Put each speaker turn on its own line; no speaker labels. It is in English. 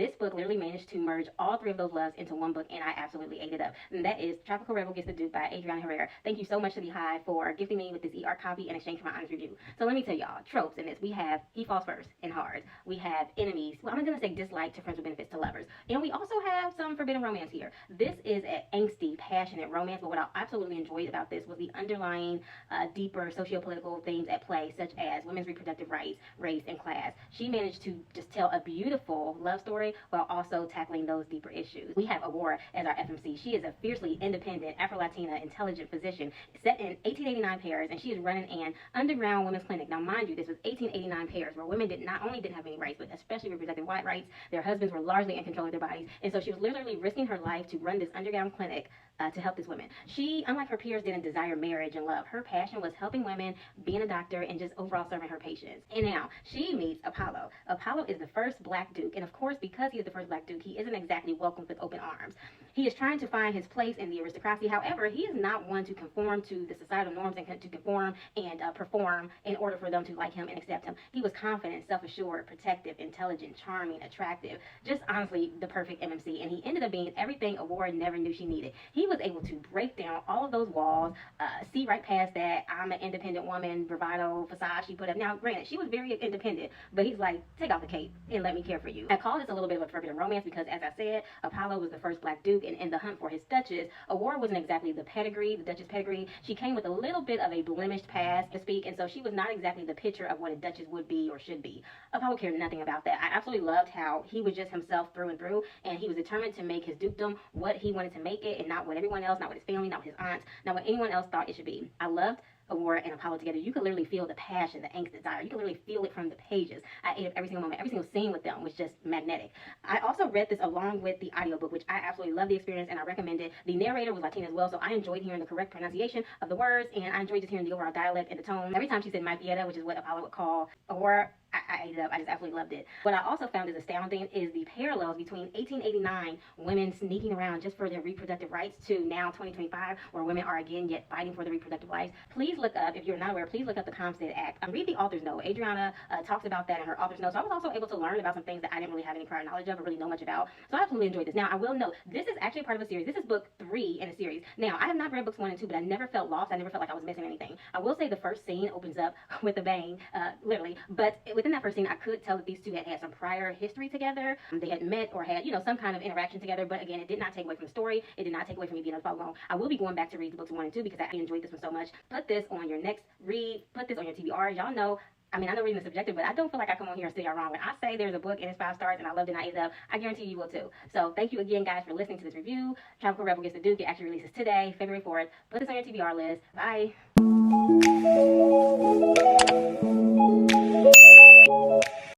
this book literally managed to merge all three of those loves into one book, and I absolutely ate it up. And that is Tropical Rebel Gets the Duke by Adriana Herrera. Thank you so much to the Hive for gifting me with this ER copy in exchange for my honest review. So let me tell y'all, tropes in this. We have he falls first in hard. We have enemies. Well, I'm going to say dislike to friends with benefits to lovers. And we also have some forbidden romance here. This is an angsty, passionate romance, but what I absolutely enjoyed about this was the underlying deeper socio-political themes at play, such as women's reproductive rights, race, and class. She managed to just tell a beautiful love story while also tackling those deeper issues. We have Aurora as our FMC. She is a fiercely independent, Afro-Latina, intelligent physician set in 1889 Paris, and she is running an underground women's clinic. Now, mind you, this was 1889 Paris, where women not only didn't have any rights, but especially reproductive rights. Their husbands were largely in control of their bodies, and so she was literally risking her life to run this underground clinic to help these women. She, unlike her peers, didn't desire marriage and love. Her passion was helping women, being a doctor, and just overall serving her patients. And now, she meets Apollo. Apollo is the first black duke, and of course, because he is the first black duke, he isn't exactly welcomed with open arms. He is trying to find his place in the aristocracy. However, he is not one to conform to the societal norms and to conform and perform in order for them to like him and accept him. He was confident, self-assured, protective, intelligent, charming, attractive, just honestly the perfect MMC, and he ended up being everything Aurora never knew she needed. He was able to break down all of those walls, see right past that I'm an independent woman, bravado, facade she put up. Now, granted, she was very independent, but he's like, take off the cape and let me care for you. I call this a little bit of a forbidden romance because, as I said, Apollo was the first black duke, and in the hunt for his duchess, Aurora wasn't exactly the duchess pedigree. She came with a little bit of a blemished past, to speak, and so she was not exactly the picture of what a duchess would be or should be. Apollo cared nothing about that. I absolutely loved how he was just himself through and through, and he was determined to make his dukedom what he wanted to make it, and not what everyone else, not what his family, not what his aunts, not what anyone else thought it should be. I loved Aurora and Apollo together. You could literally feel the passion, the angst, the desire. You could literally feel it from the pages. I ate up every single moment. Every single scene with them was just magnetic. I also read this along with the audiobook, which I absolutely loved the experience and I recommend it. The narrator was Latina as well, so I enjoyed hearing the correct pronunciation of the words, and I enjoyed just hearing the overall dialect and the tone. Every time she said my fiesta, which is what Apollo would call Aurora, I ate it up. I just absolutely loved it. What I also found is astounding is the parallels between 1889 women sneaking around just for their reproductive rights to now 2025, where women are again yet fighting for their reproductive rights. Please look up, if you're not aware, please look up the Comstead Act. Read the author's note. Adriana talks about that in her author's note. So I was also able to learn about some things that I didn't really have any prior knowledge of or really know much about. So I absolutely enjoyed this. Now, I will note, this is actually a part of a series. This is book 3 in a series. Now, I have not read books 1 and 2, but I never felt lost. I never felt like I was missing anything. I will say the first scene opens up with a bang, literally. But within that first scene, I could tell that these two had some prior history together. They had met or had, some kind of interaction together. But again, it did not take away from the story. It did not take away from me being able to follow along. I will be going back to read the books 1 and 2 because I enjoyed this one so much. Put this on your next read. Put this on your TBR. Y'all know, I know reading is subjective, but I don't feel like I come on here and say y'all wrong. When I say there's a book and it's 5 stars and I loved it and I ate it up, I guarantee you will too. So thank you again, guys, for listening to this review. Tropical Rebel Gets the Duke. It actually releases today, February 4th. Put this on your TBR list. Bye.